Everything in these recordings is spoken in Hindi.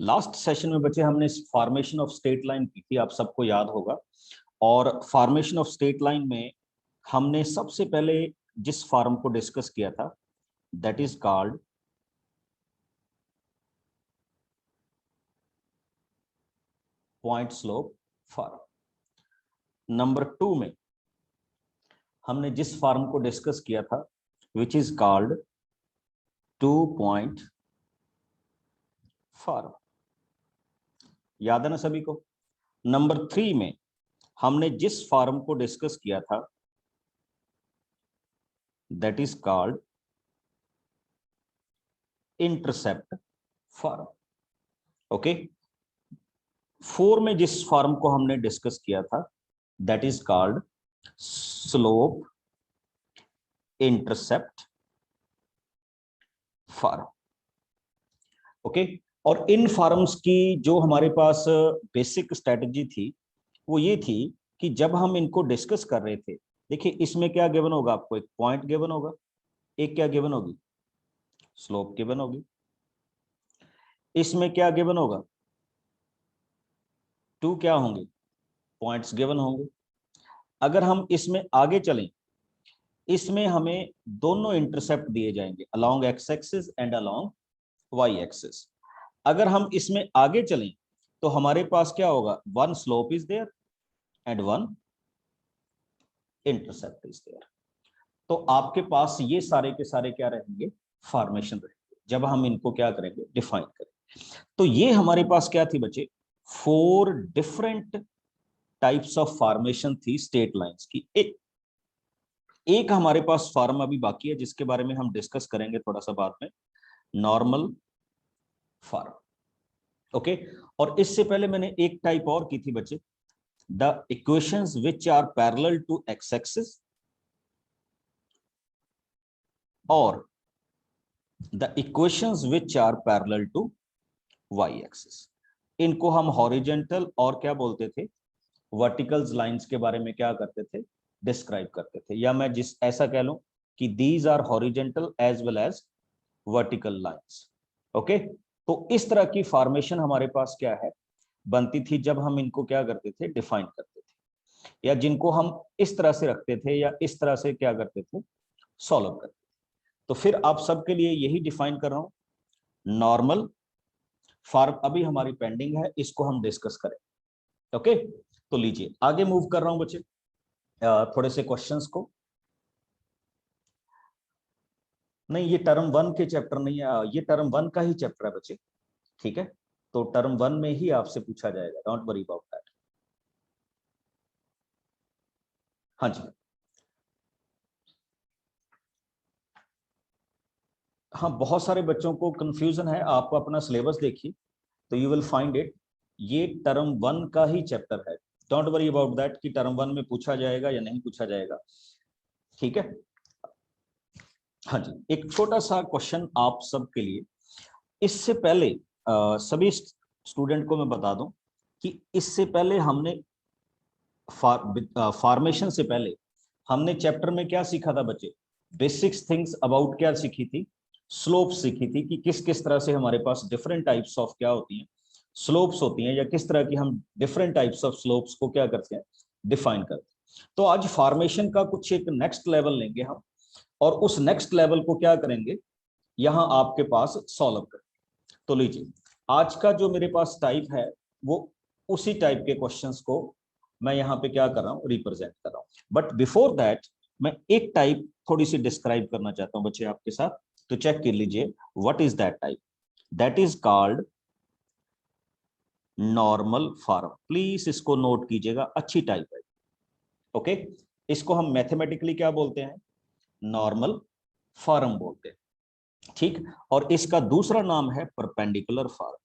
लास्ट सेशन में बच्चे हमने फॉर्मेशन ऑफ स्ट्रेट लाइन की थी, आप सबको याद होगा। और फॉर्मेशन ऑफ स्ट्रेट लाइन में हमने सबसे पहले जिस फॉर्म को डिस्कस किया था that is called point slope form. Number 2 में हमने जिस फॉर्म को डिस्कस किया था विच इज कॉल्ड 2 पॉइंट फॉर्म। याद है ना सभी को। नंबर 3 में हमने जिस फॉर्म को डिस्कस किया था that is called intercept form. Okay, 4 में जिस फॉर्म को हमने डिस्कस किया था that is called slope intercept form. Okay, और इन फॉर्म्स की जो हमारे पास बेसिक स्ट्रेटजी थी वो ये थी कि जब हम इनको डिस्कस कर रहे थे, देखिए इसमें क्या गिवन होगा, आपको एक पॉइंट गिवन होगा, एक क्या गिवन होगी, स्लोप गिवन होगी। इसमें क्या गिवन होगा, 2 क्या होंगे, पॉइंट्स गिवन होंगे। अगर हम इसमें आगे चलें, इसमें हमें दोनों इंटरसेप्ट दिए जाएंगे along X axis and along Y axis. अगर हम इसमें आगे चलें तो हमारे पास क्या होगा, 1 slope is there and 1 intercept is there. तो आपके पास ये सारे के सारे क्या रहेंगे, फॉर्मेशन रहेंगे जब हम इनको क्या करेंगे, डिफाइन करेंगे। तो ये हमारे पास क्या थी बच्चे, 4 डिफरेंट टाइप्स ऑफ फॉर्मेशन थी स्ट्रेट लाइंस की। एक हमारे पास फॉर्म अभी बाकी है जिसके बारे में हम डिस्कस करेंगे थोड़ा सा बाद में, नॉर्मल फॉर्म। ओके, और इससे पहले मैंने एक टाइप और की थी बच्चे, the equations which are parallel to X axis और the equations which are parallel to Y axis. इनको हम हॉरिजेंटल और क्या बोलते थे, वर्टिकल्स लाइंस के बारे में क्या करते थे, डिस्क्राइब करते थे। या मैं जिस ऐसा कह लूं कि these are horizontal as well as vertical lines. Okay, तो इस तरह की फॉर्मेशन हमारे पास क्या है, बनती थी जब हम इनको क्या करते थे, डिफाइन करते थे, या जिनको हम इस तरह से रखते थे या इस तरह से क्या करते थे, सॉल्व करते थे। तो फिर आप सबके लिए यही डिफाइन कर रहा हूं, नॉर्मल फॉर्म अभी हमारी पेंडिंग है, इसको हम डिस्कस करें। ओके, तो लीजिए आगे मूव कर रहा हूं बच्चे थोड़े से क्वेश्चंस को। नहीं, ये टर्म 1 के चैप्टर नहीं है, ये टर्म 1 का ही चैप्टर है बच्चे, ठीक है। तो टर्म 1 में ही आपसे पूछा जाएगा, डोंट वरी अबाउट दैट। हाँ जी, हाँ, बहुत सारे बच्चों को कंफ्यूजन है, आप अपना सिलेबस देखिए तो यू विल फाइंड इट, ये टर्म 1 का ही चैप्टर है। डोंट वरी अबाउट दैट कि टर्म 1 में पूछा जाएगा या नहीं पूछा जाएगा, ठीक है। हाँ जी, एक छोटा सा क्वेश्चन आप सबके लिए। इससे पहले सभी स्टूडेंट को मैं बता दूं कि इससे पहले हमने फॉर्मेशन से पहले हमने चैप्टर में क्या सीखा था बच्चे, बेसिक्स थिंग्स अबाउट क्या सीखी थी, स्लोप सीखी थी, कि किस किस तरह से हमारे पास डिफरेंट टाइप्स ऑफ क्या होती हैं, स्लोप्स होती हैं, या किस तरह की हम डिफरेंट टाइप्स ऑफ स्लोप्स को क्या करते हैं, डिफाइन करते हैं। तो आज फॉर्मेशन का कुछ एक नेक्स्ट लेवल लेंगे हम, और उस नेक्स्ट लेवल को क्या करेंगे, यहां आपके पास सॉल्व करेंगे। तो लीजिए, आज का जो मेरे पास टाइप है वो उसी टाइप के क्वेश्चंस को मैं यहाँ पे क्या कर रहा हूँ, रिप्रेजेंट कर रहा हूँ। बट बिफोर दैट मैं एक टाइप थोड़ी सी डिस्क्राइब करना चाहता हूँ बच्चे आपके साथ, तो चेक कर लीजिए what is that type, that is called normal form. Please इसको नोट कीजिएगा, अच्छी टाइप है। ओके, इसको हम मैथमेटिकली क्या बोलते हैं, नॉर्मल फॉर्म बोलते हैं, ठीक। और इसका दूसरा नाम है परपेंडिकुलर फॉर्म।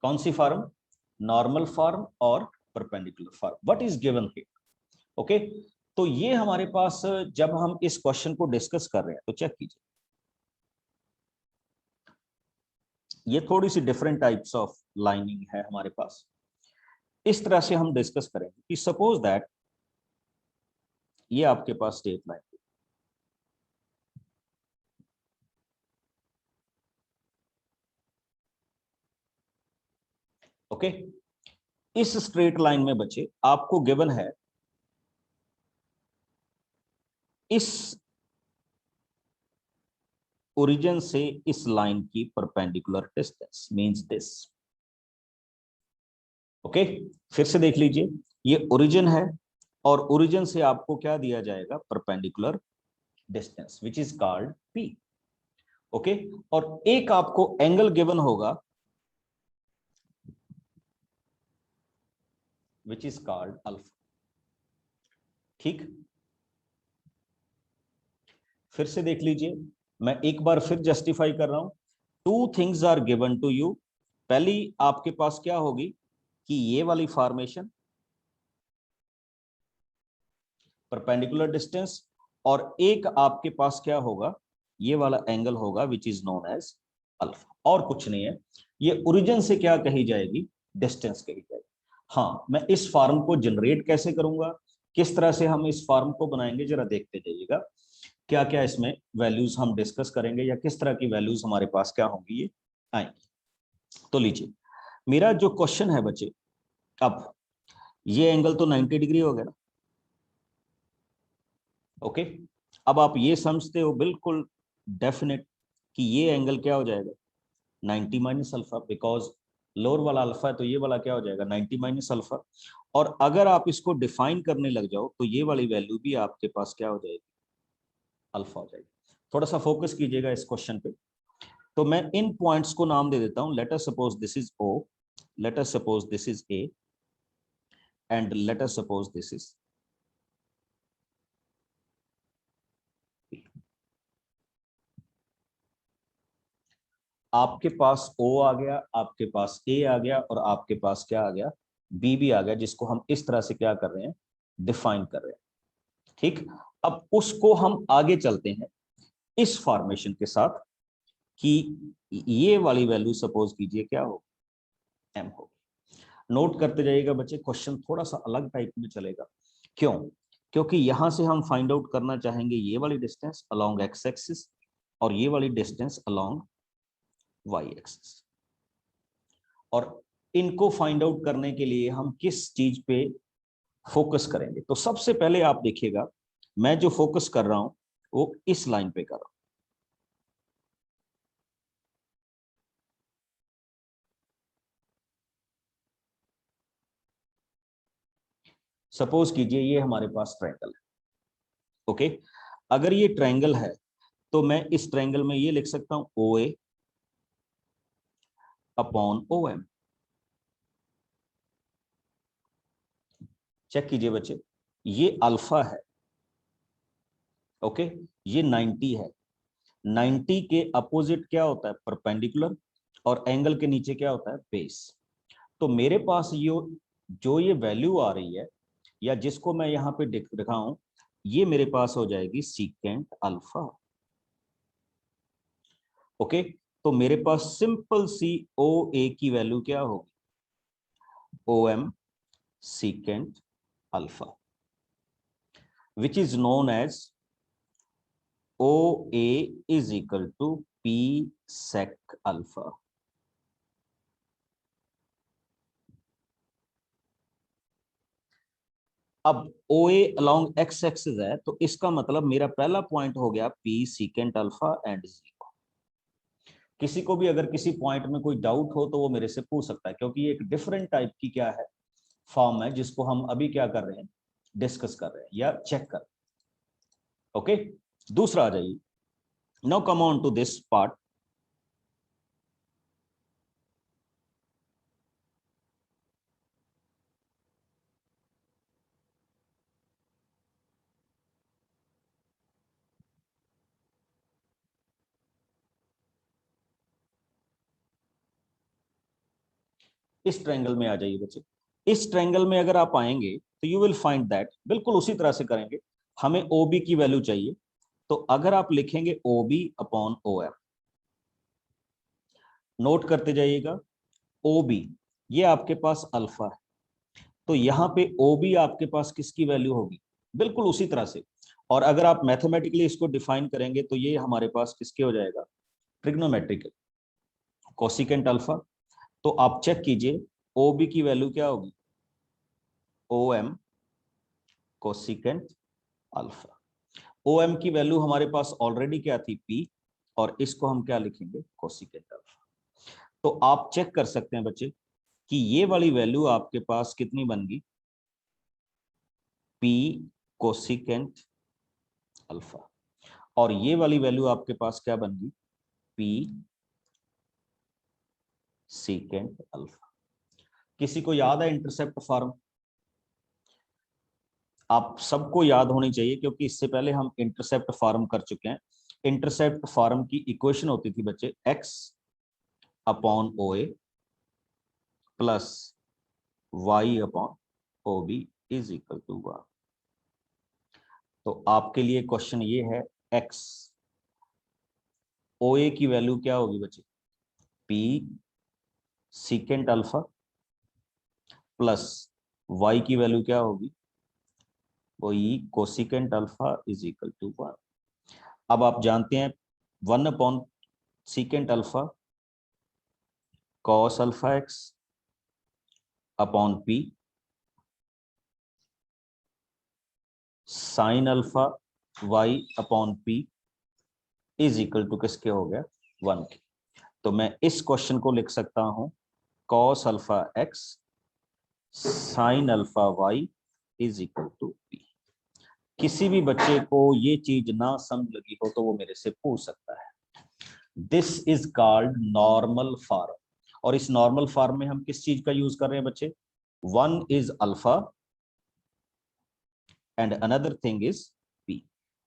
कौन सी फॉर्म, नॉर्मल फॉर्म और perpendicular form, what is given here. Okay, तो ये हमारे पास जब हम इस क्वेश्चन को डिस्कस कर रहे हैं तो चेक कीजिए, ये थोड़ी सी डिफरेंट टाइप्स ऑफ लाइनिंग है हमारे पास। इस तरह से हम डिस्कस करेंगे कि सपोज दैट ये आपके पास स्ट्रेट लाइन। ओके, इस स्ट्रेट लाइन में बच्चे आपको गिवन है इस ओरिजिन से इस लाइन की perpendicular distance means this. Okay, फिर से देख लीजिए, ये ओरिजिन है और ओरिजिन से आपको क्या दिया जाएगा, perpendicular distance which is called P. Okay, और एक आपको एंगल गिवन होगा विच इज कॉल्ड अल्फा। ठीक, फिर से देख लीजिए, मैं एक बार फिर जस्टिफाई कर रहा हूं। Two things are given to you. पहली आपके पास क्या होगी कि ये वाली फॉर्मेशन परपेंडिकुलर डिस्टेंस, और एक आपके पास क्या होगा, ये वाला एंगल होगा which is known as alpha, और कुछ नहीं है। ये ओरिजिन से क्या कही जाएगी, डिस्टेंस कही जाएगी। हाँ, मैं इस फॉर्म को जनरेट कैसे करूंगा, किस तरह से हम इस फॉर्म को बनाएंगे, जरा देखते जाइएगा। क्या क्या इसमें वैल्यूज हम डिस्कस करेंगे या किस तरह की वैल्यूज हमारे पास क्या होंगी, ये आएंगी। तो लीजिए, मेरा जो क्वेश्चन है बच्चे, अब ये एंगल तो 90 डिग्री हो गया ना। ओके, अब आप ये समझते हो बिल्कुल डेफिनेट कि ये एंगल क्या हो जाएगा, 90 माइनस अल्फा, बिकॉज लोअर वाला अल्फा है तो ये वाला क्या हो जाएगा, 90 माइनस अल्फा। और अगर आप इसको डिफाइन करने लग जाओ तो ये वाली वैल्यू भी आपके पास क्या हो जाएगी, अल्फा हो जाएगी। थोड़ा सा फोकस कीजिएगा इस क्वेश्चन पे। तो मैं इन पॉइंट्स को नाम दे देता हूं। Let us suppose this is O, let us suppose this is A, and let us suppose this is B. आपके पास O आ गया, आपके पास A आ गया, और आपके पास क्या आ गया, B भी आ गया, जिसको हम इस तरह से क्या कर रहे हैं, डिफाइन कर रहे हैं। ठीक, अब उसको हम आगे चलते हैं इस फॉर्मेशन के साथ कि ये वाली वैल्यू सपोज कीजिए क्या हो, M हो। नोट करते जाइएगा बच्चे, क्वेश्चन थोड़ा सा अलग टाइप में चलेगा। क्यों, क्योंकि यहां से हम फाइंड आउट करना चाहेंगे ये वाली डिस्टेंस अलोंग एक्स एक्सिस और ये वाली डिस्टेंस अलोंग वाई एक्सिस, और इनको फाइंड आउट करने के लिए हम किस चीज पे फोकस करेंगे। तो सबसे पहले आप देखिएगा, मैं जो फोकस कर रहा हूं वो इस लाइन पे कर रहा हूं। सपोज कीजिए ये हमारे पास ट्रायंगल है। ओके, अगर ये ट्रायंगल है तो मैं इस ट्रायंगल में ये लिख सकता हूं ओ ए अपॉन ओ एम। चेक कीजिए बच्चे, ये अल्फा है। ओके, ये 90 है। 90 के अपोजिट क्या होता है, परपेंडिकुलर, और एंगल के नीचे क्या होता है, बेस। तो मेरे पास ये जो ये वैल्यू आ रही है, या जिसको मैं यहाँ पे दिख रखा हूं, ये मेरे पास हो जाएगी सीकेंट अल्फा। ओके, तो मेरे पास सिंपल सी ओ ए की वैल्यू क्या होगी, O M secant alpha, which is known as O A is equal to P sec alpha. अब O A along X axis है, तो इसका मतलब मेरा पहला पॉइंट हो गया P secant alpha and zero. किसी को भी अगर किसी पॉइंट में कोई डाउट हो तो वो मेरे से पूछ सकता है, क्योंकि ये एक डिफरेंट टाइप की क्या है, फॉर्म है, जिसको हम अभी क्या कर रहे हैं, डिस्कस कर रहे हैं या चेक कर रहे हैं। ओके, दूसरा आ जाइए, now come on to this part. इस ट्रायंगल में आ जाइए बच्चे। इस ट्रायंगल में अगर आप आएंगे तो यू विल फाइंड दैट बिल्कुल उसी तरह से करेंगे। हमें ओ बी की वैल्यू चाहिए, तो अगर आप लिखेंगे O B upon O M, note करते जाइएगा, ओ बी ये आपके पास अल्फा है, तो यहां पे ओ बी आपके पास किसकी वैल्यू होगी, बिल्कुल उसी तरह से और अगर आप मैथमेटिकली इसको डिफाइन करेंगे तो ये हमारे पास किसके हो जाएगा, ट्रिग्नोमेट्रिक कोसिकेंट अल्फा। तो आप चेक कीजिए ओ बी की वैल्यू क्या होगी, O M cosecant alpha. O M की वैल्यू हमारे पास ऑलरेडी क्या थी, पी, और इसको हम क्या लिखेंगे, कोसिकेंट अल्फा। तो आप चेक कर सकते हैं बच्चे कि ये वाली वैल्यू आपके पास कितनी बन गई, पी कोसिकेंट अल्फा, और ये वाली वैल्यू आपके पास क्या बन गई, पी सीकेंट अल्फा। किसी को याद है इंटरसेप्ट फॉर्म? आप सबको याद होनी चाहिए क्योंकि इससे पहले हम इंटरसेप्ट फॉर्म कर चुके हैं। इंटरसेप्ट फॉर्म की इक्वेशन होती थी बच्चे, x upon O A plus y upon O B is equal to 1। तो आपके लिए क्वेश्चन ये है, x ओ ए की वैल्यू क्या होगी बच्चे, p secant alpha plus y की वैल्यू क्या होगी, वो ई cosecant alpha is equal to 1। अब आप जानते हैं 1 upon secant alpha cos alpha X upon P sine alpha Y upon P is equal to किसके हो गया, 1 के। तो मैं इस क्वेश्चन को लिख सकता हूं, cos alpha X sine alpha Y is equal to P. किसी भी बच्चे को ये चीज ना समझ लगी हो तो वो मेरे से पूछ सकता है। This is called normal form. और इस नॉर्मल फॉर्म में हम किस चीज का यूज कर रहे हैं बच्चे, 1 is alpha and another thing is p,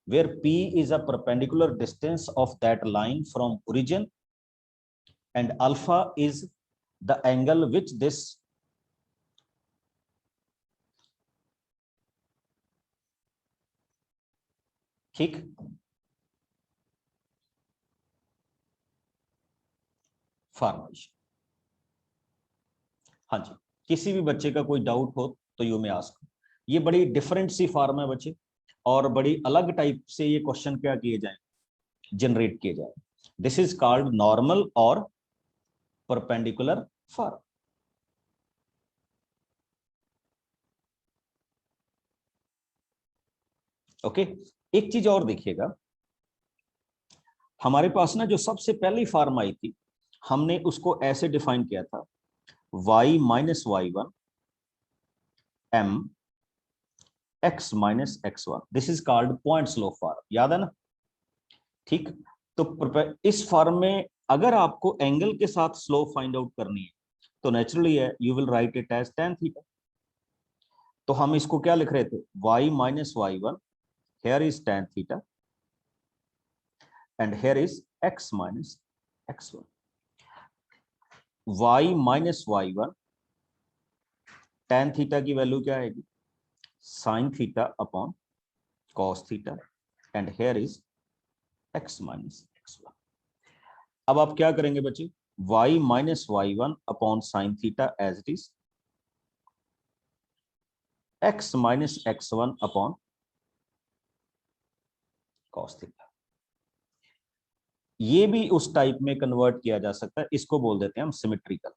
where p is a perpendicular distance of that line from origin and alpha is the angle which this ठीक फॉर्मेशन। हाँ जी, किसी भी बच्चे का कोई डाउट हो तो यू में आस्क। ये बड़ी डिफरेंट सी फॉर्म है बच्चे, और बड़ी अलग टाइप से ये क्वेश्चन क्या किए जाए, जनरेट किए जाए। दिस इज कॉल्ड नॉर्मल और परपेंडिकुलर फॉर्म। ओके, एक चीज और देखिएगा, हमारे पास ना जो सबसे पहली फॉर्म आई थी, हमने उसको ऐसे डिफाइन किया था, y minus Y one M X minus X one. This is called point slope form, याद है ना? ठीक, तो इस फॉर्म में अगर आपको एंगल के साथ स्लो फाइंड आउट करनी है तो नेचुरली है you will write it as tan theta. तो हम इसको क्या लिख रहे थे, y minus Y one, here is tan theta and here is x minus X one. y minus Y one tan theta की वैल्यू क्या आएगी, sine theta upon cos theta and here is x minus X one. अब आप क्या करेंगे बच्चे, y minus Y one upon sine theta as it is x minus X one upon cos theta. ये भी उस टाइप में कन्वर्ट किया जा सकता है, इसको बोल देते हैं हम सिमेट्रिकल।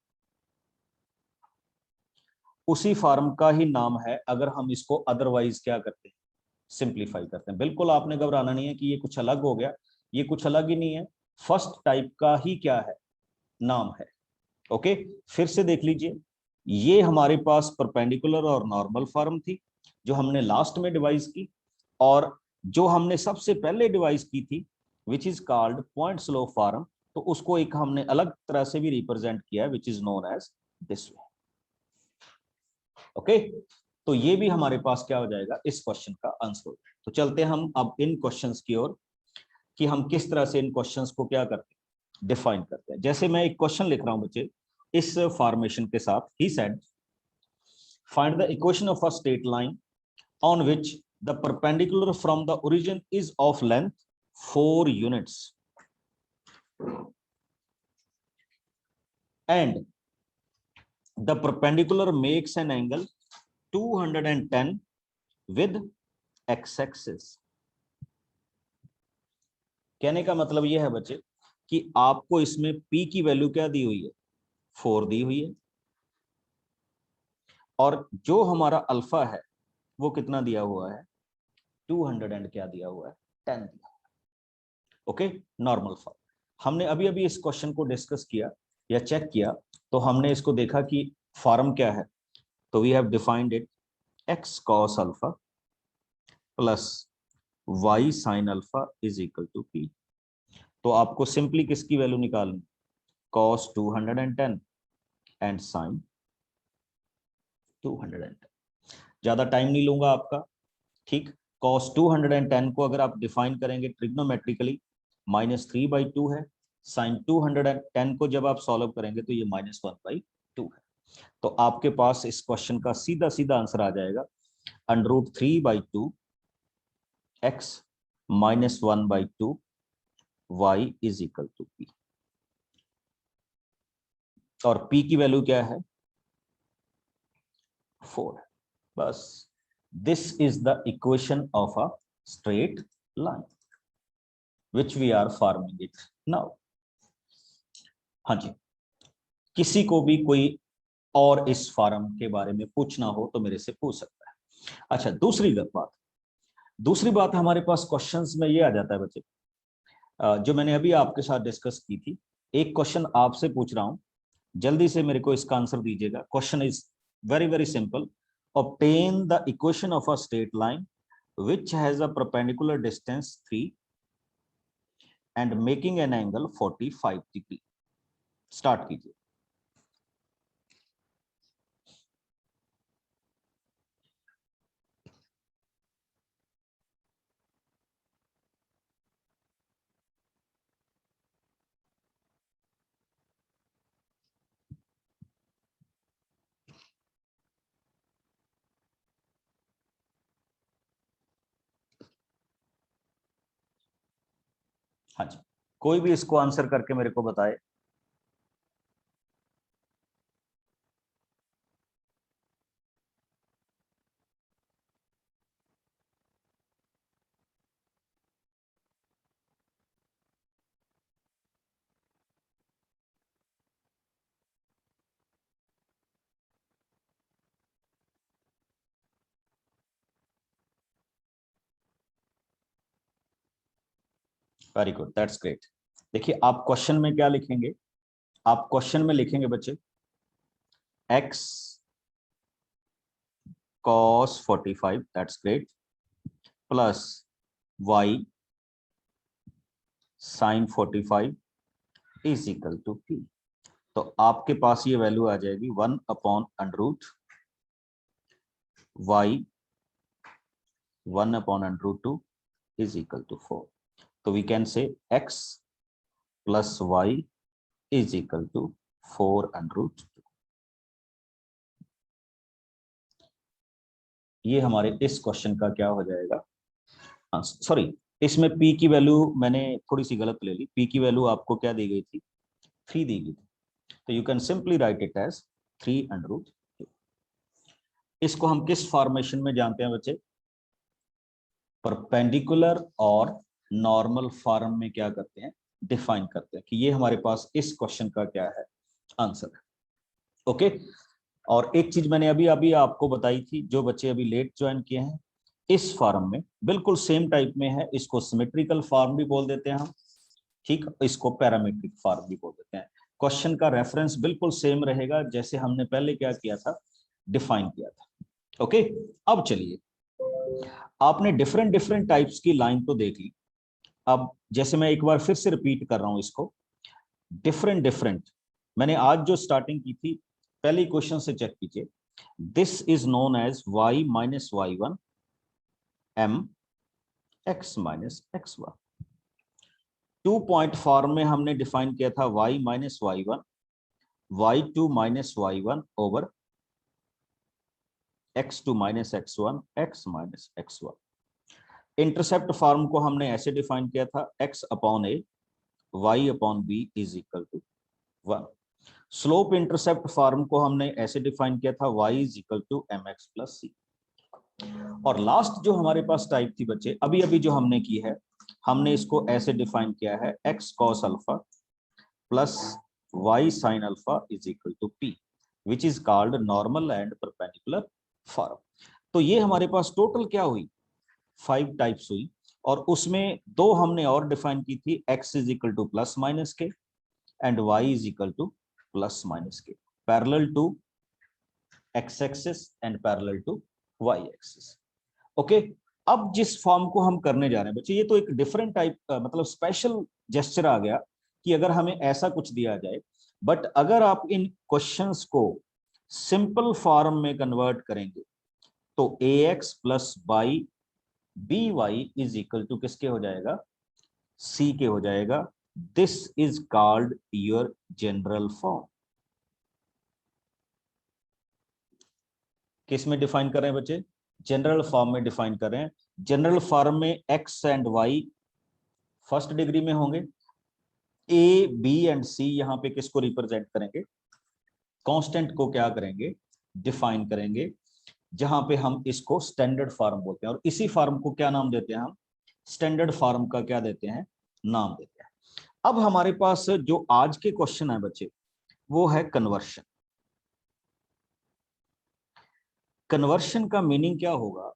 उसी फॉर्म का ही नाम है, अगर हम इसको अदरवाइज क्या करते हैं, सिंप्लीफाई करते हैं। बिल्कुल आपने घबराना नहीं है कि ये कुछ अलग हो गया, ये कुछ अलग ही नहीं है, फर्स्ट टाइप का ही क्या है, नाम है। ओके, फिर से देख लीजिए, ये हमारे पास परपेंडिकुलर और नॉर्मल फॉर्म थी जो हमने लास्ट में डिवाइस की, और जो हमने सबसे पहले डिवाइस की थी विच is called point slope form, तो उसको एक हमने अलग तरह से भी रिप्रेजेंट किया है which is known as this way. Okay, तो ये भी हमारे पास क्या हो जाएगा, इस क्वेश्चन का आंसर। तो चलते हैं हम अब इन क्वेश्चंस की ओर कि हम किस तरह से इन क्वेश्चंस को क्या करते हैं, डिफाइन करते हैं। जैसे मैं एक क्वेश्चन लिख रहा हूं बच्चे इस फॉर्मेशन के साथ, he said find the equation of a straight line on which the perpendicular from the origin is of length 4 units and the perpendicular makes an angle 210 with x-axis. कहने का मतलब यह है बच्चे कि आपको इसमें p की वैल्यू क्या दी हुई है, 4 दी हुई है, और जो हमारा अल्फा है वो कितना दिया हुआ है, 200 एंड क्या दिया हुआ है, 10 दिया हुआ है। Okay, normal form. हमने अभी अभी इस क्वेश्चन को डिस्कस किया या चेक किया, तो हमने इसको देखा कि फॉर्म क्या है। तो we have defined it x cos alpha plus y sin alpha is equal to p। तो आपको सिंपली किसकी वैल्यू निकालनी, cos 210 एंड sin 210। ज्यादा टाइम नहीं लूंगा आपका, ठीक। cos 210 को अगर आप डिफाइन करेंगे ट्रिग्नोमेट्रिकली, -3/2 है। sin 210 को जब आप सॉल्व करेंगे तो ये -1/2 है। तो आपके पास इस क्वेश्चन का सीधा सीधा आंसर आ जाएगा, √3/2 x -1/2 y is equal to p। और p की वैल्यू क्या है, 4 है। बस, this is the equation of a straight line which we are forming it now. हाँ जी, किसी को भी कोई और इस फार्म के बारे में पूछना हो तो मेरे से पूछ सकता है। अच्छा, दूसरी बात हमारे पास क्वेश्चंस में ये आ जाता है बच्चे, जो मैंने अभी आपके साथ डिस्कस की थी। एक क्वेश्चन आपसे पूछ रहा हूं, जल्दी से मेरे को इसका आंसर दीजिएगा। Question is very very simple. Obtain the equation of a straight line which has a perpendicular distance 3 and making an angle 45 degree। Start कीजिए। हाँ जी, कोई भी इसको आंसर करके मेरे को बताए। Very good, that's great. देखिए, आप क्वेश्चन में क्या लिखेंगे, आप क्वेश्चन में लिखेंगे बच्चे x cos 45, that's great, plus y sin 45 is equal to p। तो आपके पास ये वैल्यू आ जाएगी 1/√y 1/√2 इज इक्वल टू 4। तो we can say x plus y is equal to 4√2। ये हमारे इस क्वेश्चन का क्या हो जाएगा आंसर। सॉरी, इसमें p की वैल्यू मैंने थोड़ी सी गलत ले ली। p की वैल्यू आपको क्या दी गई थी, 3 दी गई थी। तो you can simply write it as 3√2। इसको हम किस फॉर्मेशन में जानते हैं बच्चे, परपेंडिकुलर और नॉर्मल फॉर्म में क्या करते हैं, डिफाइन करते हैं कि ये हमारे पास इस क्वेश्चन का क्या है, आंसर है। ओके, और एक चीज मैंने अभी अभी आपको बताई थी, जो बच्चे अभी लेट ज्वाइन किए हैं, इस फॉर्म में बिल्कुल सेम टाइप में है। इसको सिमेट्रिकल फॉर्म भी बोल देते हैं हम, ठीक, इसको पैरामीट्रिक फॉर्म भी बोल देते हैं। क्वेश्चन का रेफरेंस बिल्कुल सेम रहेगा जैसे हमने पहले क्या किया था, डिफाइन किया था। ओके, अब चलिए, आपने डिफरेंट डिफरेंट टाइप्स की लाइन तो देख ली। अब जैसे मैं एक बार फिर से रिपीट कर रहा हूं इसको, डिफरेंट डिफरेंट, मैंने आज जो स्टार्टिंग की थी पहले क्वेश्चन से चेक कीजिए। This is known as y minus y1 m x minus x1। 2 point form में हमने डिफाइन किया था y minus y1 y2 minus y1 over x2 minus x1 x minus x1। Intercept form को हमने ऐसे डिफाइन किया था x upon a y upon b is equal to 1। Slope intercept form को हमने ऐसे डिफाइन किया था y is equal to mx plus c। और लास्ट जो हमारे पास टाइप थी बच्चे, अभी अभी जो हमने की है, हमने इसको ऐसे डिफाइन किया है x cos alpha plus y sin alpha is equal to p which is called normal and perpendicular form. तो ये हमारे पास टोटल क्या हुई, 5 टाइप्स हुई, और उसमें 2 हमने और डिफाइन की थी, x is equal to plus minus K and y is equal to plus minus K, parallel to x axis and parallel to y axis. Okay, अब जिस फॉर्म को हम करने जा रहे हैं बच्चे, ये तो एक डिफरेंट टाइप मतलब स्पेशल जेस्चर आ गया कि अगर हमें ऐसा कुछ दिया जाए, बट अगर आप इन क्वेश्चंस को सिंपल फॉर्म में कन्वर्ट करेंगे तो ax plus by B Y is equal to किसके हो जाएगा, c के हो जाएगा। This is called your general form. किस में डिफाइन कर रहे हैं बच्चे, जनरल फॉर्म में डिफाइन कर रहे हैं। जनरल फॉर्म में x and y first degree में होंगे, a b एंड c यहाँ पे किसको रिप्रेजेंट करेंगे, कांस्टेंट को क्या करेंगे, डिफाइन करेंगे, जहां पे हम इसको स्टैंडर्ड फॉर्म बोलते हैं, और इसी फॉर्म को क्या नाम देते हैं हम, स्टैंडर्ड फॉर्म का क्या देते हैं, नाम देते हैं। अब हमारे पास जो आज के क्वेश्चन है बच्चे, वो है कन्वर्शन। कन्वर्शन का मीनिंग क्या होगा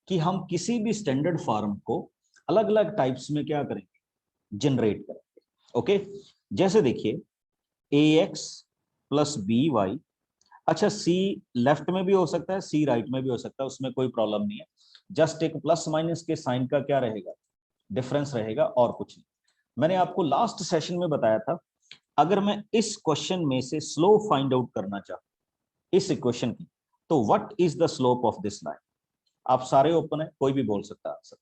कि हम किसी भी स्टैंडर्ड फॉर्म को अलग अलग टाइप्स में क्या करेंगे, जनरेट करेंगे। ओके, जैसे देखिए ax प्लस बी वाई, अच्छा c लेफ्ट में भी हो सकता है, c राइट में भी हो सकता है, उसमें कोई प्रॉब्लम नहीं है, जस्ट एक प्लस माइनस के साइन का क्या रहेगा, डिफरेंस रहेगा, और कुछ नहीं। मैंने आपको लास्ट सेशन में बताया था, अगर मैं इस क्वेश्चन में से स्लोप फाइंड आउट करना चाहूं इस इक्वेशन की, तो what is the slope of this line. आप सारे ओपन है, कोई भी बोल सकता है आंसर।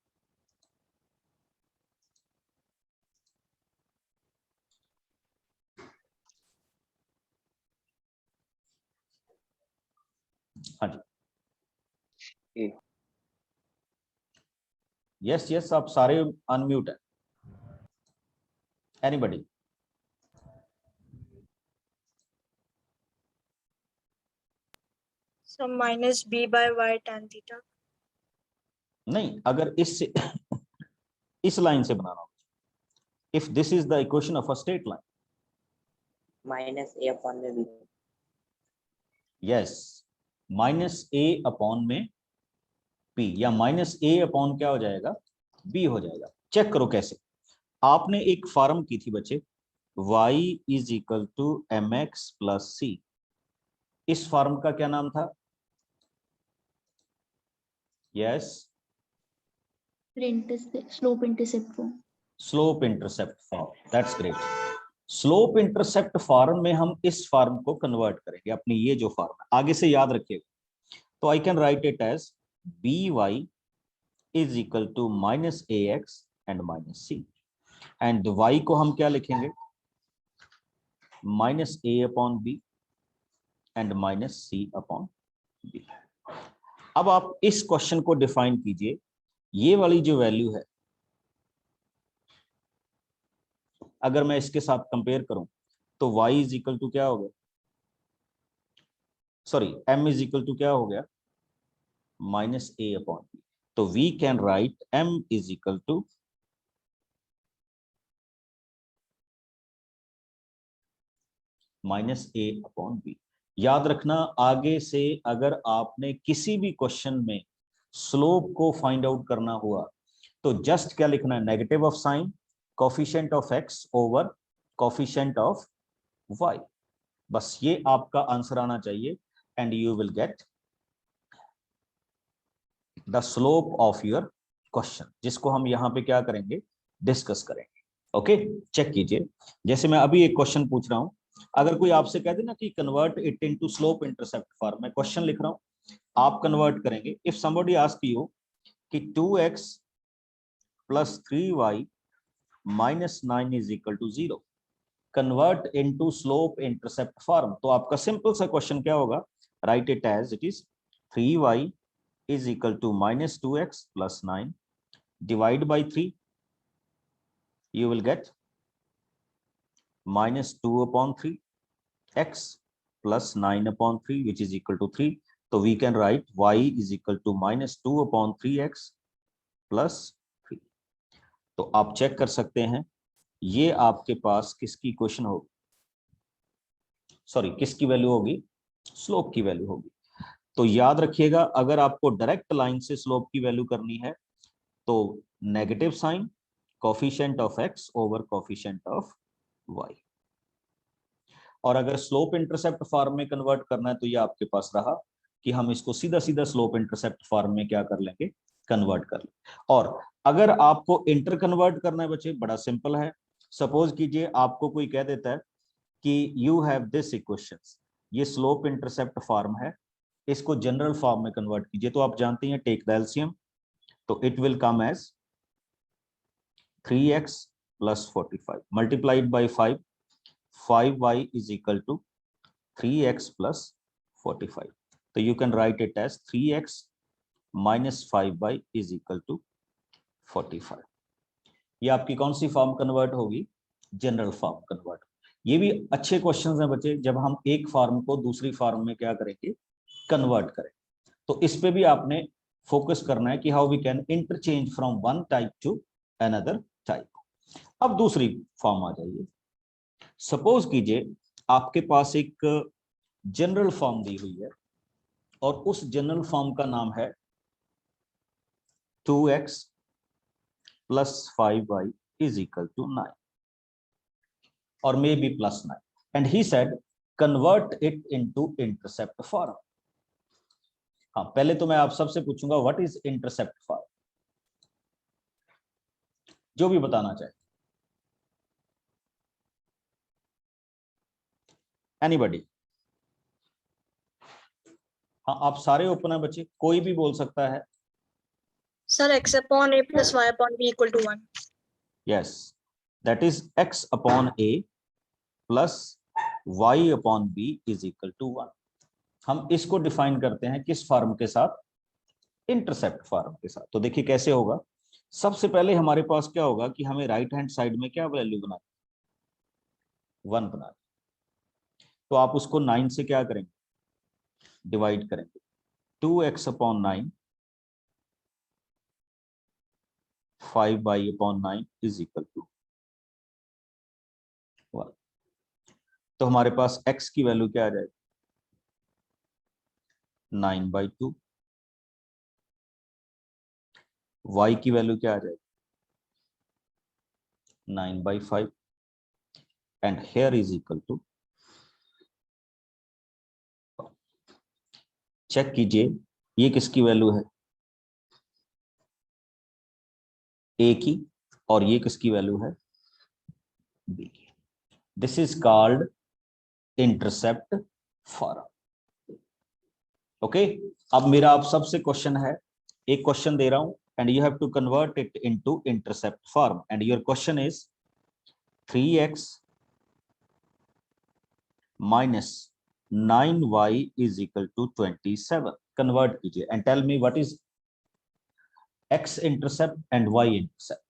हाँ जी, यस यस, आप सारे अनम्यूट है। Anybody, So minus b by y tan theta. नहीं, अगर इससे इस लाइन से बनाना हो, if this is the equation of a straight line, minus A upon में B, yes, minus A upon में पी, या माइनस ए अपॉन क्या हो जाएगा, बी हो जाएगा। चेक करो कैसे, आपने एक फॉर्म की थी बच्चे, y is equal to M X plus C, इस फॉर्म का क्या नाम था, yes, slope intercept form. Slope intercept form, that's great. Slope intercept form में हम इस फॉर्म को कन्वर्ट करेंगे, अपनी ये जो फॉर्म है आगे से याद रखिएगा, तो I can write it as B Y is equal to minus A X and minus C, and y को हम क्या लिखेंगे, minus A upon B and minus C upon B. अब आप इस क्वेश्चन को डिफाइन कीजिए, ये वाली जो वैल्यू है अगर मैं इसके साथ कंपेयर करूं तो y इज इक्वल टू क्या हो गया, sorry m is equal to क्या हो गया, माइनस ए अपॉन बी। तो we can write m is equal to minus A upon B. याद रखना, आगे से अगर आपने किसी भी क्वेश्चन में स्लोप को फाइंड आउट करना हुआ तो जस्ट क्या लिखना है, negative of sign, coefficient of X over coefficient of Y, बस ये आपका आंसर आना चाहिए, and you will get the slope of your question, जिसको हम यहाँ पे क्या करेंगे, डिस्कस करेंगे। ओके, चेक कीजिए, जैसे मैं अभी एक क्वेश्चन पूछ रहा हूं, अगर कोई आपसे कह दे ना कि convert it into slope intercept form, मैं क्वेश्चन लिख रहा हूं, आप कन्वर्ट करेंगे। इफ समबडी आस्क यू कि 2x plus 3y minus 9 is equal to 0, convert into slope intercept form, तो आपका सिंपल सा क्वेश्चन क्या होगा, write it as it is 3y is equal to minus 2x plus 9, divide by 3, you will get minus 2 upon 3, x plus 9 upon 3, which is equal to 3. So we can write y is equal to minus 2 upon 3x plus 3. तो आप चेक कर सकते हैं, ये आपके पास किसकी इक्वेशन होगी, सॉरी किसकी वैल्यू होगी, स्लोप की वैल्यू होगी। तो याद रखिएगा, अगर आपको डायरेक्ट लाइन से स्लोप की वैल्यू करनी है तो negative sign coefficient of X over coefficient of Y, और अगर स्लोप इंटरसेप्ट फॉर्म में कन्वर्ट करना है तो ये आपके पास रहा कि हम इसको सीधा सीधा स्लोप इंटरसेप्ट फॉर्म में क्या कर लेंगे, कन्वर्ट कर लेंगे। और अगर आपको इंटर कन्वर्ट करना है बच्चे, बड़ा सिंपल है। सपोज कीजिए आपको कोई कह देता है कि यू हैव दिस इक्वेशंस, ये स्लोप इंटरसेप्ट फॉर्म है, इसको जनरल फॉर्म में कन्वर्ट कीजिए। तो आप जानते हैं टेक द एलसीएम, तो it will come as 3x plus 45 multiplied by 5, 5y is equal to 3x plus 45. So you can write it as 3x minus 5y is equal to 45. ये आपकी कौन सी फॉर्म कन्वर्ट होगी, जनरल फॉर्म कन्वर्ट। ये भी अच्छे क्वेश्चंस हैं बच्चे, जब हम एक फॉर्म को दूसरी फॉर्म में क्या करेंगे, कन्वर्ट करें। तो इस पे भी आपने फोकस करना है कि how we can interchange from one type to another type. अब दूसरी फॉर्म आ जाइए। सपोज कीजिए आपके पास एक जनरल फॉर्म दी हुई है और उस जनरल फॉर्म का नाम है 2x plus 5y is equal to 9 or maybe plus 9, and he said convert it into intercept form। हाँ, पहले तो मैं आप सबसे पूछूंगा व्हाट इज इंटरसेप्ट फॉर्म, जो भी बताना चाहे। एनीबॉडी? हाँ, आप सारे ओपन है बच्चे, कोई भी बोल सकता है। Sir, x upon a plus y upon b equal to 1. Yes, that is x upon a plus y upon b is equal to 1। हम इसको डिफाइन करते हैं किस फॉर्म के साथ, इंटरसेप्ट फॉर्म के साथ। तो देखिए कैसे होगा। सबसे पहले हमारे पास क्या होगा कि हमें राइट हैंड साइड में क्या वैल्यू बना, 1 बना। तो आप उसको 9 से क्या करेंगे, डिवाइड करेंगे। 2x upon 9 5y upon 9 is equal to 1। तो हमारे पास x की वैल्यू क्या आ जाएगी, 9/2। y की वैल्यू क्या आ जाएगी, 9/5 and here is equal to, check कीजिए ये किसकी वैल्यू है, a की, और ये किसकी वैल्यू है, b की। This is called intercept form. Okay, अब मेरा आप सबसे क्वेश्चन है, एक क्वेश्चन दे रहा हूं and you have to convert it into intercept form, and your question is 3x minus 9y is equal to 27। convert कीजिए and tell me what is x intercept and y intercept।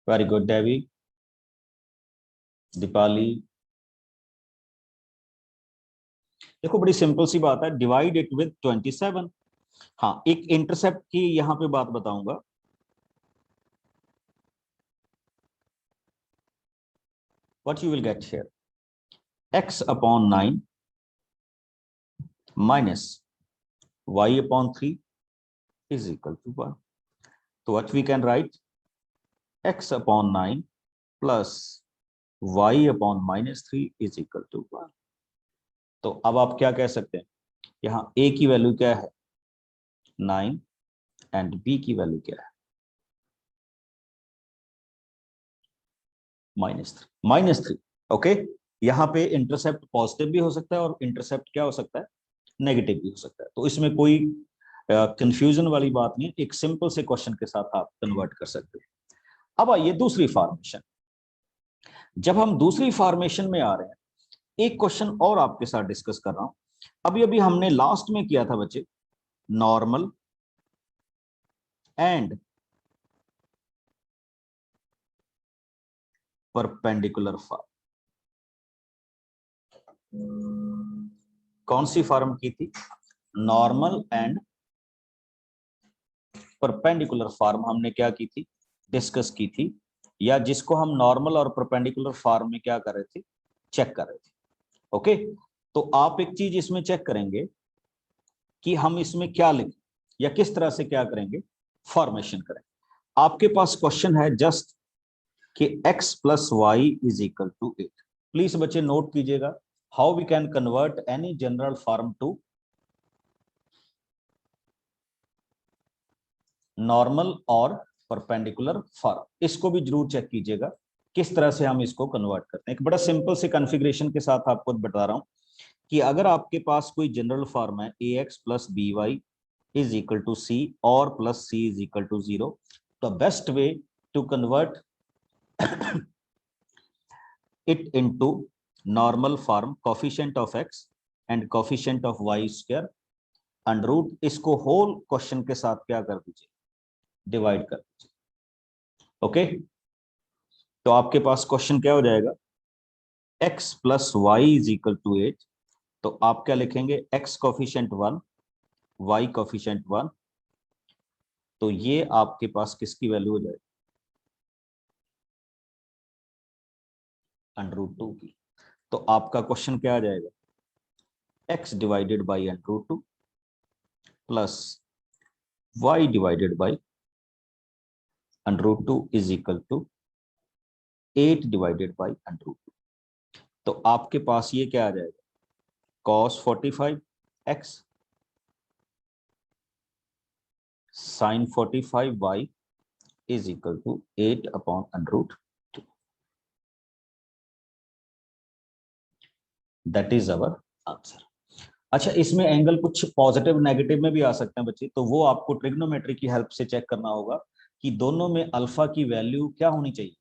Very good Devi, Deepali. देखो बड़ी सिंपल सी बात है, डिवाइड इट विद 27। हाँ, एक इंटरसेप्ट की यहां पे बात बताऊंगा। What you will get here, x upon 9 minus y upon 3 is equal to 1। So what we can write, x upon 9 plus y upon minus 3 is equal to 1। तो अब आप क्या कह सकते हैं, यहाँ a की वैल्यू क्या है, 9, एंड b की वैल्यू क्या है, -3। ओके, यहाँ पे इंटरसेप्ट पॉजिटिव भी हो सकता है और इंटरसेप्ट क्या हो सकता है, नेगेटिव भी हो सकता है। तो इसमें कोई कंफ्यूजन वाली बात नहीं, एक सिंपल से क्वेश्चन के साथ आप कन्वर्ट कर सकते हैं। अब आइए दूसरी फॉर्मेशन। जब हम दूसरी फॉर्मेशन में आ रहे हैं, एक क्वेश्चन और आपके साथ डिस्कस कर रहा हूं। अभी अभी हमने लास्ट में किया था बच्चे, नॉर्मल एंड परपेंडिकुलर फॉर्म। कौन सी फॉर्म की थी? नॉर्मल एंड परपेंडिकुलर फॉर्म हमने क्या की थी? डिस्कस की थी, या जिसको हम नॉर्मल और परपेंडिकुलर फॉर्म में क्या कर रहे थे? चेक कर रहे थे। ओके, तो आप एक चीज इसमें चेक करेंगे कि हम इसमें क्या लिखें या किस तरह से क्या करेंगे, फॉर्मेशन करें। आपके पास क्वेश्चन है जस्ट कि x plus y is equal to 8। Please बच्चे नोट कीजिएगा, how we can convert any general form to normal और परपेंडिकुलर फॉर्म। इसको भी जरूर चेक कीजिएगा किस तरह से हम इसको कन्वर्ट करते हैं। एक बड़ा सिंपल से कॉन्फ़िगरेशन के साथ आपको बता रहा हूं कि अगर आपके पास कोई जनरल फॉर्म है ax plus B Y is equal to C और plus C is equal to 0, तो best way to convert it into normal form coefficient of x and coefficient of y square under root, इसको होल क्वेश्चन के साथ क्या कर दीजिए? डिवाइड कर दीजिए। ओके, तो आपके पास क्वेश्चन क्या हो जाएगा? x plus y is equal to 8, तो आप क्या लिखेंगे? x कोफिशिएंट 1, y कोफिशिएंट 1, तो ये आपके पास किसकी वैल्यू हो जाएगी? अंडर रूट 2 की। तो आपका क्वेश्चन क्या आ जाएगा? x divided by under root 2 plus y divided by under root 2 is equal to 8 divided by under root 2। तो आपके पास ये क्या आ जाएगा? cos 45x sin 45y is equal to 8 upon under root 2। That is our answer. अच्छा, इसमें एंगल कुछ पॉजिटिव नेगेटिव में भी आ सकते हैं बच्चे, तो वो आपको ट्रिग्नोमेट्री की हेल्प से चेक करना होगा कि दोनों में अल्फा की वैल्यू क्या होनी चाहिए?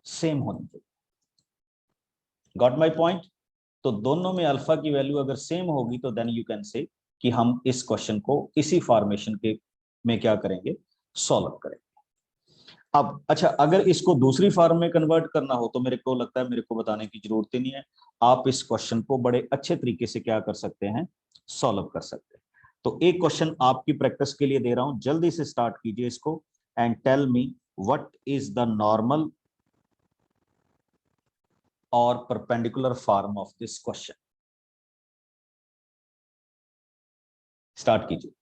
सेम होनी चाहिए। Got my point? तो दोनों में अल्फा की वैल्यू अगर सेम होगी तो देन यू कैन से कि हम इस क्वेश्चन को इसी फॉर्मेशन के में क्या करेंगे? सॉल्व करेंगे। अब अच्छा, अगर इसको दूसरी फॉर्म में कन्वर्ट करना हो तो मेरे को लगता है मेरे को बताने की जरूरत ही नहीं है, आप इस क्वेश्चन को बड़े अच्छे तरीके से क्या कर सकते हैं? सॉल्व कर सकते हैं। तो एक क्वेश्चन आपकी प्रैक्टिस के लिए दे रहा हूं, जल्दी से स्टार्ट कीजिए इसको and tell me what is the normal और perpendicular form of this question. Start कीजिए।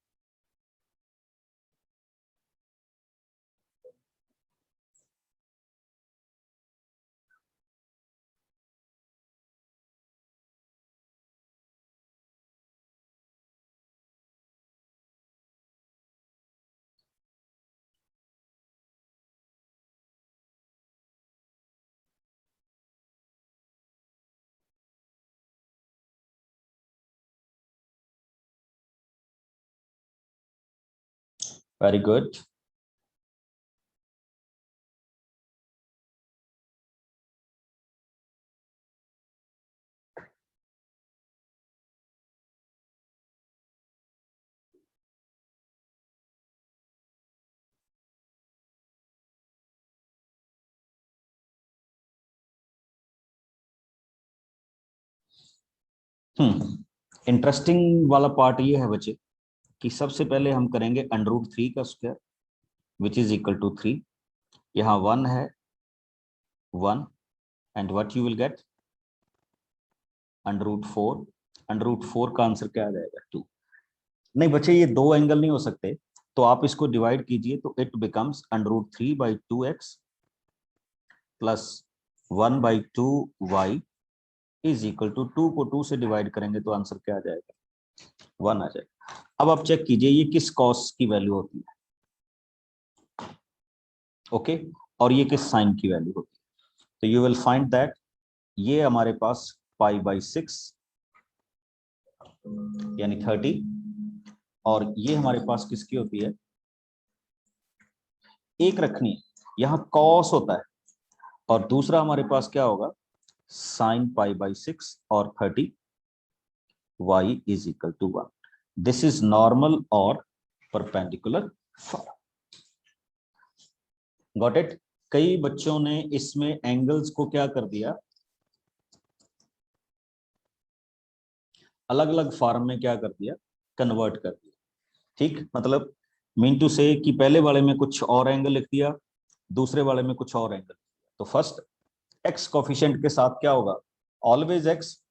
Very good. इंटरेस्टिंग वाला पार्ट ये है बच्चे कि सबसे पहले हम करेंगे अंडर रूट 3 का square which is equal to 3। यहाँ 1 है, 1, and what you will get? Under root 4। Under root 4 का आंसर क्या आ जाएगा? 2। नहीं बच्चे, ये दो एंगल नहीं हो सकते, तो आप इसको डिवाइड कीजिए तो it becomes under root 3 by 2x plus 1 by 2y is equal to 2 को 2 से डिवाइड करेंगे तो आंसर क्या आ जाएगा? 1 आ जाएगा। अब आप चेक कीजिए ये किस कॉस की वैल्यू होती है? ओके, और ये किस साइन की वैल्यू होती है? तो यू विल फाइंड दैट ये हमारे पास पाई बाई 6 यानी 30, और ये हमारे पास किसकी होती है? एक रखनी है, यहाँ कॉस होता है, और दूसरा हमारे पास क्या होगा? sin pi by 6 or 30 y is equal to 1. This is normal or perpendicular form. Got it? कई बच्चों ने इसमें एंगल्स को क्या कर दिया, अलग अलग फॉर्म में क्या कर दिया, कन्वर्ट कर दिया। ठीक, मतलब मीन टू से कि पहले वाले में कुछ और एंगल लिख दिया, दूसरे वाले में कुछ और एंगल। तो फर्स्ट एक्स कोफिशिएंट के साथ क्या होगा, ऑलवेज एक्स,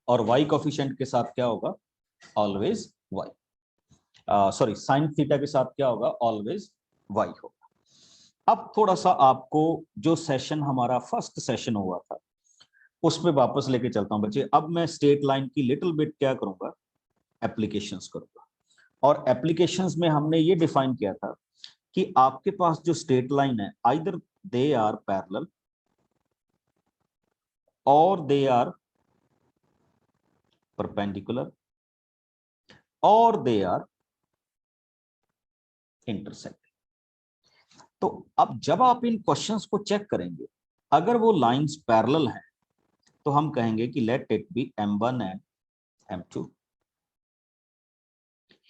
और वाई कोफिशिएंट के साथ क्या होगा, always y. Sorry, sine theta के साथ क्या होगा, ऑलवेज वाई होगा। अब थोड़ा सा आपको जो सेशन हमारा फर्स्ट सेशन हुआ था उस पे वापस लेके चलता हूं बच्चे। अब मैं स्ट्रेट लाइन की लिटिल बिट क्या करूंगा, एप्लीकेशंस करूंगा। और एप्लीकेशंस में हमने ये डिफाइन किया था कि आपके पास जो स्ट्रेट लाइन है, आइदर दे आर पैरेलल और दे आर परपेंडिकुलर और दे आर इंटरसेक्टिंग। तो अब जब आप इन क्वेश्चंस को चेक करेंगे, अगर वो लाइंस पैरेलल हैं तो हम कहेंगे कि let it be M1 and M2,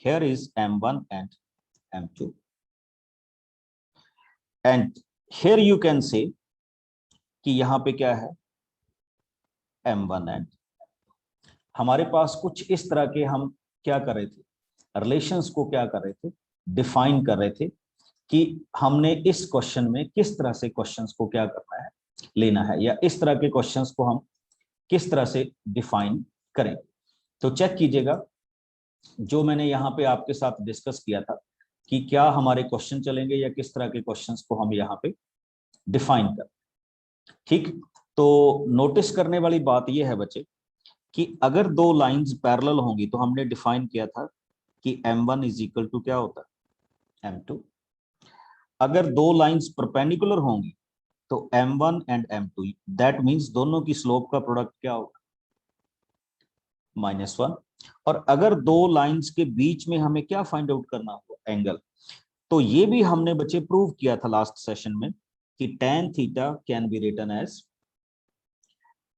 here is M1 and M2, and here you can say कि यहां पे क्या है, M1 एंड हमारे पास कुछ इस तरह के हम क्या कर रहे थे, रिलेशंस को क्या कर रहे थे, डिफाइन कर रहे थे कि हमने इस क्वेश्चन में किस तरह से क्वेश्चंस को क्या करना है, लेना है, या इस तरह के क्वेश्चंस को हम किस तरह से डिफाइन करें। तो चेक कीजिएगा, जो मैंने यहाँ पे आपके साथ डिस्कस किया था कि क्या हमारे क्वेश्चन चलेंगे या किस तरह के क्वेश्चंस को हम यहाँ पे डिफाइन करें। ठीक, तो नोटिस करने वाली बात यह है बच्चे कि अगर दो लाइंस पैरेलल होंगी तो हमने डिफाइन किया था कि M1 इज इक्वल टू क्या होता है, M2। अगर दो लाइंस परपेंडिकुलर होंगी तो M1 and M2, that means दोनों की स्लोप का प्रोडक्ट क्या होगा, -1। और अगर दो लाइंस के बीच में हमें क्या फाइंड आउट करना हो, एंगल, तो ये भी हमने बच्चे प्रूव किया था लास्ट सेशन में कि tan theta can be written as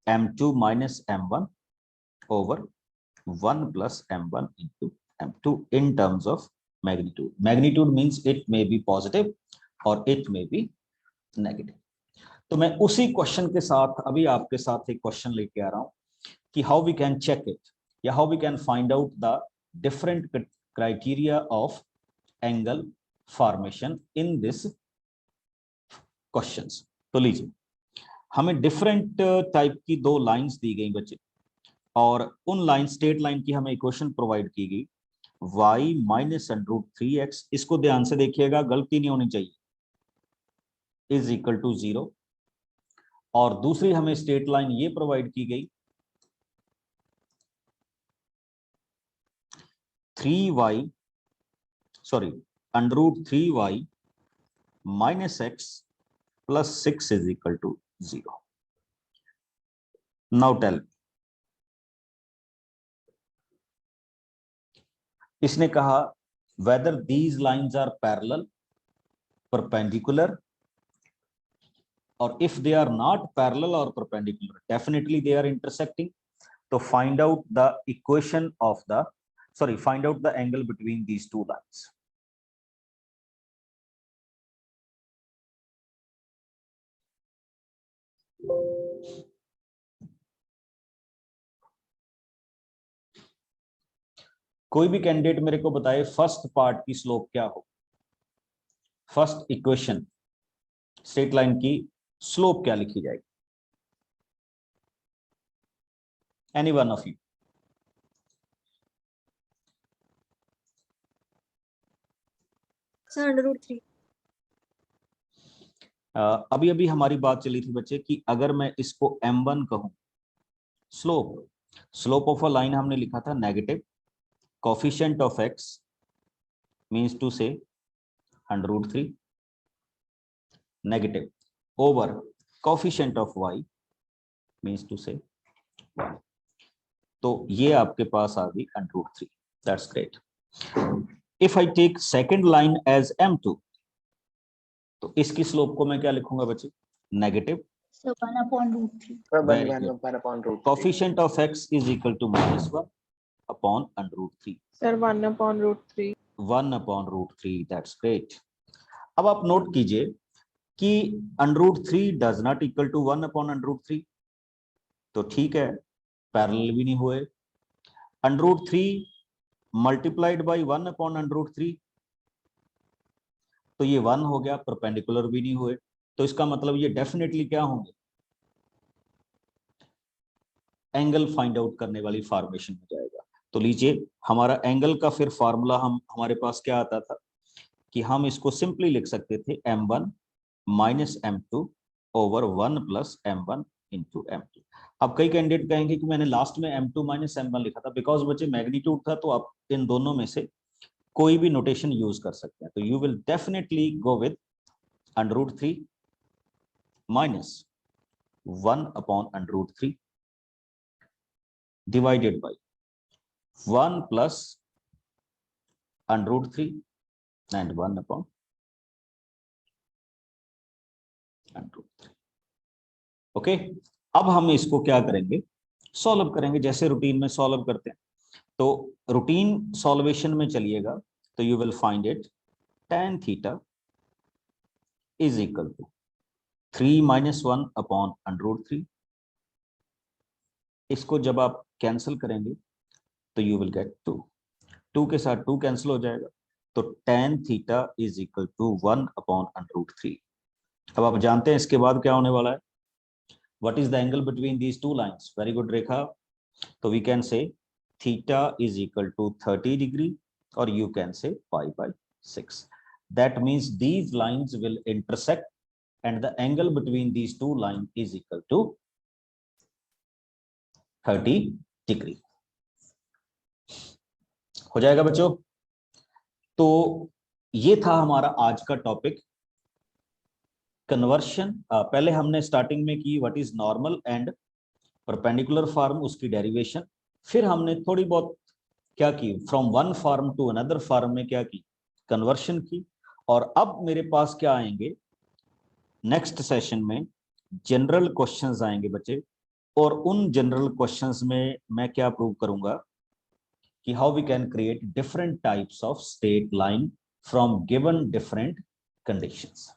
M2 minus M1 over 1 plus M1 into M2 in terms of magnitude. Magnitude means it may be positive or it may be negative. तो मैं उसी क्वेश्चन के साथ अभी आपके साथ एक क्वेश्चन लेके आ रहा हूं कि how we can check it, या how we can find out the different criteria of angle formation in this questions. तो लीजिए, हमें डिफरेंट टाइप की दो लाइंस दी गई बच्चे, और उन लाइन, स्ट्रेट लाइन की हमें इक्वेशन प्रोवाइड की गई y माइनस √3x, इसको ध्यान से देखिएगा, गलती नहीं होनी चाहिए, इज इक्वल टू 0। और दूसरी हमें स्ट्रेट लाइन ये प्रोवाइड की गई 3y minus x plus 6 is equal to 0। Now tell, इसने कहा whether these lines are parallel, perpendicular, or if they are not parallel or perpendicular, definitely they are intersecting. So find out the equation of the, sorry, find out the angle between these two lines. कोई भी कैंडिडेट मेरे को बताए फर्स्ट पार्ट की स्लोप क्या हो, फर्स्ट इक्वेशन स्ट्रेट लाइन की स्लोप क्या लिखी जाएगी, any one of you? Sir √3। अभी अभी हमारी बात चली थी बच्चे कि अगर मैं इसको M1 कहूं, स्लोप ऑफ अ लाइन हमने लिखा था negative, coefficient of x means to say √3 negative over coefficient of y means to say 1। तो ये आपके पास आ गई √3, that's great. If I take second line as M2, तो इसकी स्लोप को मैं क्या लिखूंगा बच्चे, negative So 1/√3. Very good. 1/√3. Coefficient of x is equal to -1 upon √3. Sir, 1/√3. 1/√3. That's great. अब आप नोट कीजिए कि √3 डज नॉट इक्वल टू 1/√3, तो ठीक है, पैरेलल भी नहीं हुए। √3 मल्टीप्लाइड बाई 1/√3, तो ये 1 हो गया, परपेंडिकुलर भी नहीं हुए, तो इसका मतलब ये डेफिनेटली क्या होंगे, एंगल फाइंड आउट करने वाली फॉर्मेशन में जाएगा। तो लीजिए हमारा एंगल का फिर फॉर्मूला हमारे पास क्या आता था कि हम इसको सिंपली लिख सकते थे m1 minus m2 over 1 plus m1 into m2। अब कई कैंडिडेट कहेंगे कि मैंने लास्ट में m2 माइनस m1 लिखा था, बिकॉज बच्चे मैग्नीट्यूड था, तो आप इन दोनों में से कोई भी नोटेशन यूज कर सकते हैं। तो you will definitely go with √3 minus 1/√3 divided by 1 plus √3 and 1/√3। Okay, अब हम इसको क्या करेंगे, सॉल्व करेंगे, जैसे रूटीन में सॉल्व करते हैं। तो रूटीन सॉल्वेशन में चलिएगा, तो you will find it tan theta is equal to 3 - 1/√3। इसको जब आप कैंसिल करेंगे तो यू विल गेट 2 के साथ 2 कैंसिल हो जाएगा, तो tan theta is equal to 1/√3। अब आप जानते हैं इसके बाद क्या होने वाला है, what is the angle between these two lines. Very good Rekha, तो we can say theta is equal to 30 degree, और you can say π/6। That means these lines will intersect and the angle between these two lines is equal to 30 degree. हो जाएगा बच्चों। तो ये था हमारा आज का टॉपिक, कन्वर्शन। पहले हमने स्टार्टिंग में की what is normal and perpendicular form, उसकी डेरिवेशन। फिर हमने थोड़ी बहुत क्या की, from one form to another form में क्या की, कन्वर्शन की। और अब मेरे पास क्या आएंगे, नेक्स्ट सेशन में जनरल क्वेश्चंस आएंगे बच्चे, और उन जनरल क्वेश्चंस में मैं क्या प्रूव करूंगा कि how we can create different types of straight line from given different conditions.